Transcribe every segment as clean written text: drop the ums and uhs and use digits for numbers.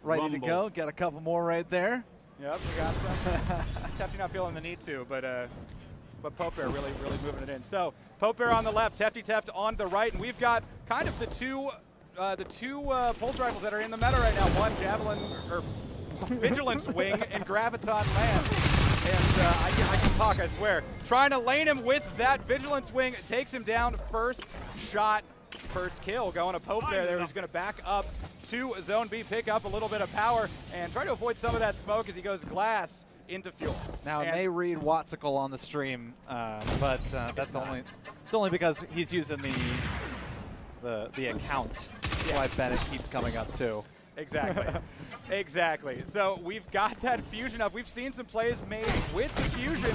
ready to go. Got a couple more right there. Yep, we got some. Tefty not feeling the need to, but Pope Bear really moving it in. So Pope Bear on the left, TeftyTeft on the right, and we've got kind of the two pulse rifles that are in the meta right now. One Javelin or Vigilance Wing and Graviton Land. And I can talk, I swear. Trying to lane him with that Vigilance Wing, takes him down. First shot, first kill going to Pope Bear there, who's going to back up to Zone B, pick up a little bit of power, and try to avoid some of that smoke as he goes glass into fuel. Now, it may read Watsicle on the stream, but that's only because he's using the account. That's why Bennett keeps coming up too. Exactly. Exactly. So we've got that fusion up. We've seen some plays made with the fusion,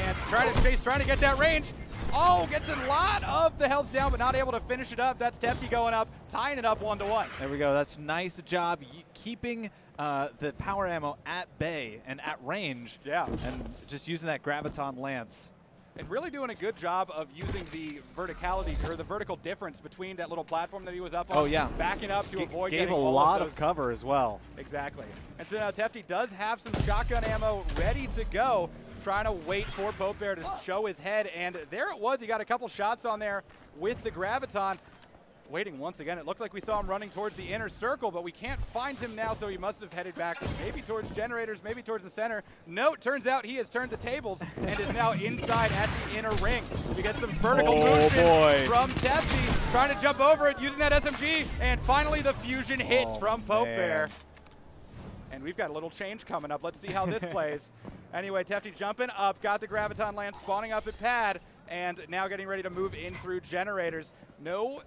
and trying to get that range. Oh, gets a lot of the health down, but not able to finish it up. That's Tefty going up, tying it up 1-1. There we go. That's nice job keeping the power ammo at bay and at range. Yeah. And just using that Graviton Lance. And really doing a good job of using the verticality, or the vertical difference between that little platform that he was up on. Oh, yeah. Backing up to avoid gave getting a all lot of of cover as well. Exactly. And so now Tefty does have some shotgun ammo ready to go, trying to wait for Pope Bear to show his head. And there it was. He got a couple shots on there with the Graviton. Waiting once again. It looked like we saw him running towards the inner circle, but we can't find him now, so he must have headed back maybe towards generators, maybe towards the center. No, it turns out he has turned the tables and is now inside at the inner ring. We get some vertical movement from Tefty, trying to jump over it using that SMG, and finally the fusion hits from Pope Bear. And we've got a little change coming up. Let's see how this plays. Anyway, Tefty jumping up, got the Graviton Lance spawning up at pad, and now getting ready to move in through generators. No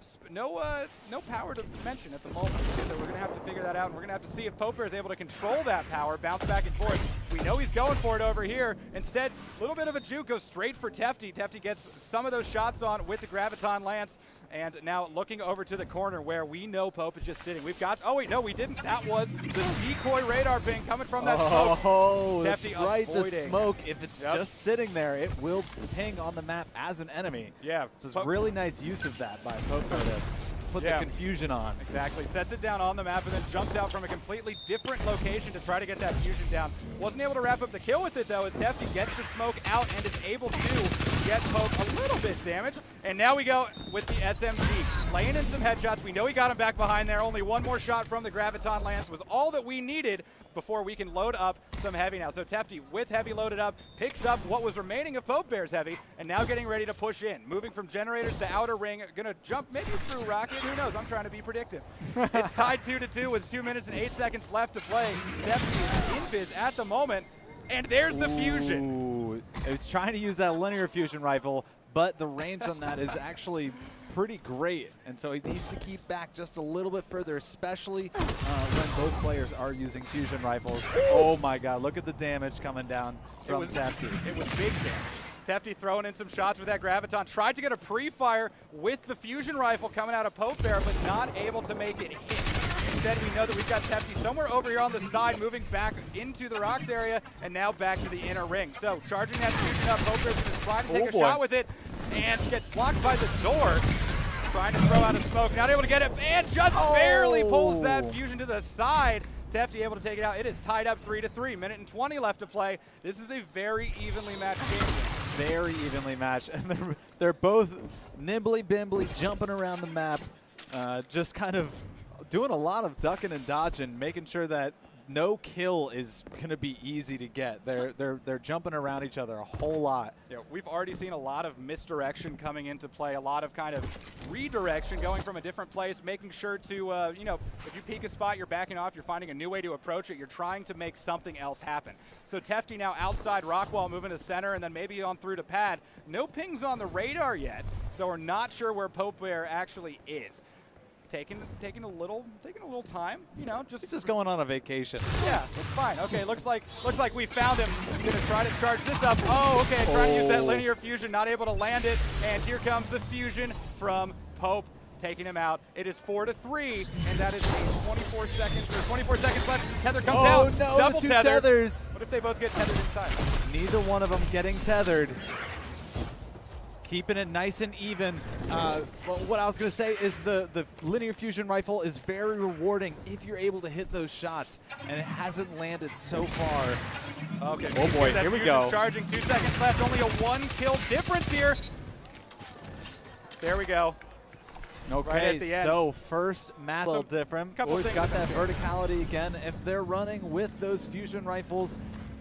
power to mention at the moment, so we're going to have to figure that out, and we're going to have to see if Pope Bear is able to control that power, bounce back and forth. We know he's going for it over here. Instead, a little bit of a juke, goes straight for Tefty. Tefty gets some of those shots on with the Graviton Lance, and now looking over to the corner where we know Pope is just sitting. We've got, oh wait, no, we didn't. That was the decoy radar ping coming from that smoke. Oh, Tefty that's right, avoiding. the smoke, if it's just sitting there, it will ping on the map as an enemy. Yeah. So it's really nice use of that by Pope Bear to put the confusion on. Exactly. Sets it down on the map and then jumps out from a completely different location to try to get that fusion down. Wasn't able to wrap up the kill with it, though, as Tefty gets the smoke out and is able to get Pope a little bit damaged. And now we go with the SMG. Laying in some headshots. We know he got him back behind there. Only one more shot from the Graviton Lance was all that we needed before we can load up some heavy now. So Tefty, with heavy loaded up, picks up what was remaining of Pope Bear's heavy, and now getting ready to push in. Moving from generators to outer ring, gonna jump maybe through Rocket, who knows, I'm trying to be predictive. It's tied 2-2 with 2 minutes and 8 seconds left to play. Tefty in biz at the moment, and there's the fusion. He was trying to use that linear fusion rifle, but the range on that is actually pretty great, and so he needs to keep back just a little bit further, especially when both players are using fusion rifles. Oh my god, look at the damage coming down from Tefty. It was big damage. Tefty throwing in some shots with that Graviton. Tried to get a pre-fire with the fusion rifle coming out of Pope Bear, but not able to make it hit. Instead, we know that we've got Tefty somewhere over here on the side, moving back into the rocks area, and now back to the inner ring. So charging that fusion up, Pope Bear's going to try to take a shot with it, and gets blocked by the door. Trying to throw out a smoke, not able to get it, and just barely pulls that fusion to the side. Tefty able to take it out. It is tied up 3-3. Minute and 20 left to play. This is a very evenly matched game. Very evenly matched, and they're both nimbly-bimbly jumping around the map, just kind of doing a lot of ducking and dodging, making sure that no kill is going to be easy to get. They're jumping around each other a whole lot. Yeah, we've already seen a lot of misdirection coming into play, a lot of kind of redirection going from a different place, making sure to, you know, if you peek a spot, you're backing off, you're finding a new way to approach it, you're trying to make something else happen. So Tefty now outside Rockwall, moving to center, and then maybe on through to pad. No pings on the radar yet, so we're not sure where Pope Bear actually is. Taking a little time, you know, He's just going on a vacation. Yeah, it's fine. Okay, looks like we found him. Gonna try to charge this up. Oh, okay, trying to use that linear fusion, not able to land it, and here comes the fusion from Pope, taking him out. It is 4-3, and that is 24 seconds. There's 24 seconds left. Tether comes out. Oh no, double two tether. tethers. What if they both get tethered inside? Neither one of them getting tethered. keeping it nice and even. Well, what I was going to say is the linear fusion rifle is very rewarding if you're able to hit those shots, and it hasn't landed so far. Okay. Oh boy, here we go. Charging, 2 seconds left, only a 1-kill difference here. There we go. Okay, right at the end. So first match So, different. couple We've things got that here. verticality again. If they're running with those fusion rifles,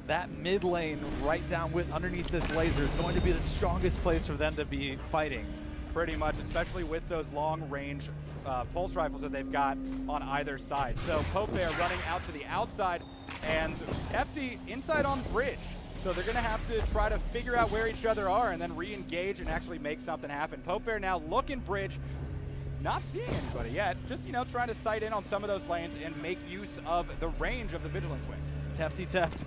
that mid lane right down with underneath this laser is going to be the strongest place for them to be fighting. Pretty much, especially with those long-range pulse rifles that they've got on either side. So Pope Bear running out to the outside, and Tefty inside on bridge. So they're going to have to try to figure out where each other are and then re-engage and actually make something happen. Pope Bear now looking bridge, not seeing anybody yet, just, you know, trying to sight in on some of those lanes and make use of the range of the Vigilance Wing. TeftyTeft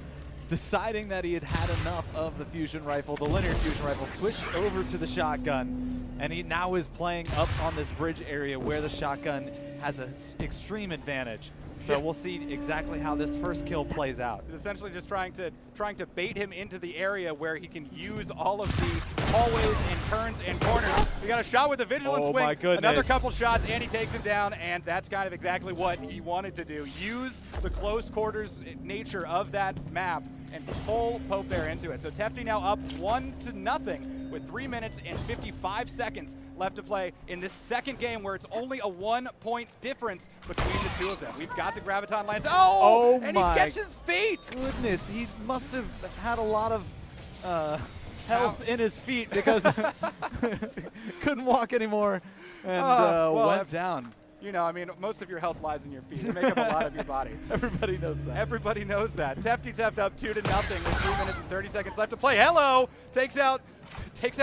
deciding that he had had enough of the fusion rifle, the linear fusion rifle, switched over to the shotgun, and he now is playing up on this bridge area where the shotgun has an extreme advantage. So we'll see exactly how this first kill plays out. He's essentially just trying to bait him into the area where he can use all of the hallways and turns and corners. We got a shot with the Vigilance Wing. My goodness. Another couple shots, and he takes him down, and that's kind of exactly what he wanted to do. Use the close quarters nature of that map and pull Pope Bear into it. So Tefty now up 1-0 with 3 minutes and 55 seconds left to play in this second game where it's only a 1-point difference between the two of them. We've got the Graviton lands. Oh, and he gets his feet. Goodness, he must have had a lot of health in his feet because couldn't walk anymore and went down. You know, I mean, most of your health lies in your feet. They make up a lot of your body. Everybody knows that. Everybody knows that. TeftyTeft up 2-0 with 3 minutes and 30 seconds left to play. Hello! Takes out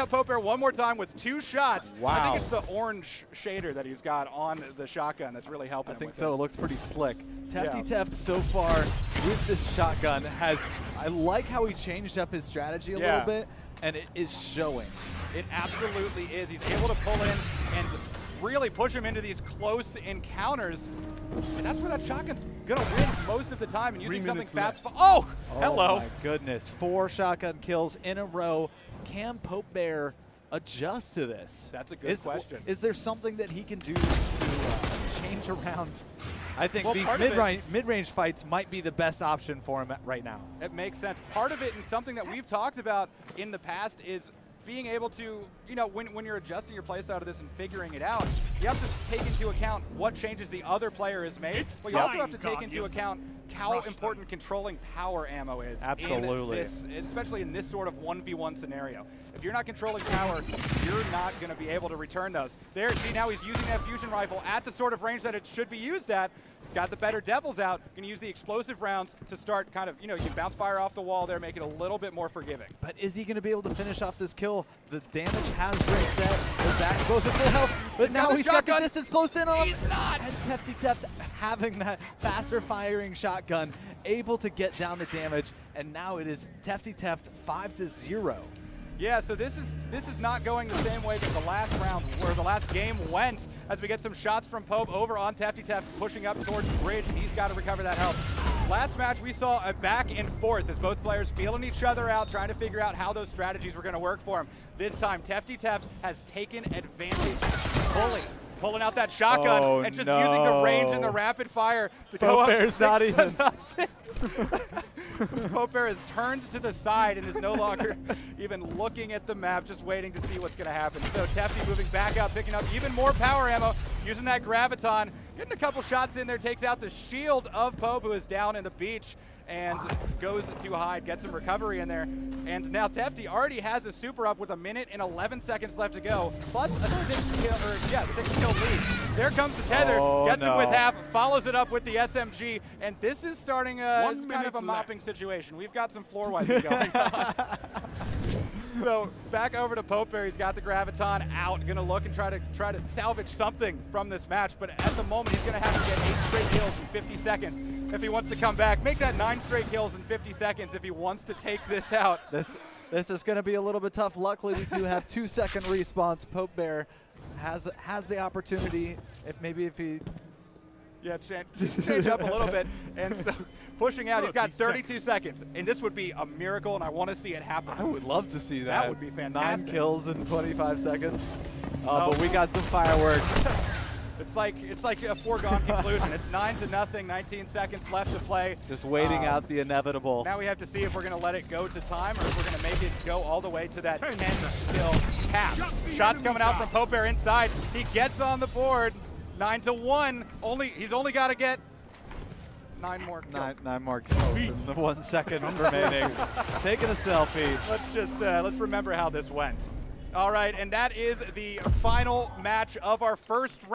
Pope Bear one more time with 2 shots. Wow. I think it's the orange shader that he's got on the shotgun that's really helping him. I think with so. this. It looks pretty slick. TeftyTeft so far with this shotgun I like how he changed up his strategy a little bit, and it is showing. It absolutely is. He's able to pull in and really push him into these close encounters. And that's where that shotgun's going to win most of the time, and using something fast. Oh, hello. Oh my goodness. 4 shotgun kills in a row. Can Pope Bear adjust to this? That's a good question. Is there something that he can do to change around? I think these mid-range fights might be the best option for him right now. It makes sense. Part of it, and something that we've talked about in the past, is being able to, you know, when you're adjusting your playstyle to this and figuring it out, you have to take into account what changes the other player has made, but you also have to take into account how important controlling power ammo is. Absolutely. Especially in this sort of 1v1 scenario. If you're not controlling power, you're not going to be able to return those. There, see, now he's using that fusion rifle at the sort of range that it should be used at. Got the better devils out. Going to use the explosive rounds to start kind of, you know, you can bounce fire off the wall there, make it a little bit more forgiving. But is he going to be able to finish off this kill? The damage has been set. They're back both at full health, but now he's got the distance closed in on him. He's not! And TeftyTeft having that faster firing shotgun, able to get down the damage, and now it is TeftyTeft 5-0. Yeah, so this is not going the same way that the last round, where the last game went, as we get some shots from Pope over on TeftyTeft, pushing up towards bridge, and he's got to recover that health. Last match, we saw a back and forth as both players feeling each other out, trying to figure out how those strategies were going to work for him. This time, TeftyTeft has taken advantage fully, pulling out that shotgun and just using the range and the rapid fire to go up 6-0. Pope Bear has turned to the side and is no longer even looking at the map, just waiting to see what's going to happen. So Tefty moving back up, picking up even more power ammo, using that Graviton, getting a couple shots in there, takes out the shield of Pope, who is down in the beach, and goes to hide, gets some recovery in there. And now Tefty already has a super up with 1 minute and 11 seconds left to go, plus a 6-kill lead. There comes the tether, gets it with half, follows it up with the SMG, and this is starting as kind of a mopping situation. We've got some floor wiping going on. So back over to Pope Bear. He's got the Graviton out, gonna look and try to salvage something from this match, but at the moment he's gonna have to get 8 straight kills in 50 seconds if he wants to come back. Make that 9 straight kills in 50 seconds if he wants to take this out. This is gonna be a little bit tough. Luckily we do have Yeah, change up a little bit. And so pushing out, he's got 32 seconds. And this would be a miracle, and I want to see it happen. I would love to see that. That would be fantastic. 9 kills in 25 seconds. But we got some fireworks. It's like a foregone conclusion. It's 9-0, 19 seconds left to play. Just waiting out the inevitable. Now we have to see if we're going to let it go to time or if we're going to make it go all the way to that 10 kill cap. Shots coming out from Popebear inside. He gets on the board. 9-1. He's only got to get 9 more kills. 9 more kills in the 1 second remaining. Taking a selfie. Let's remember how this went. All right, and that is the final match of our first round.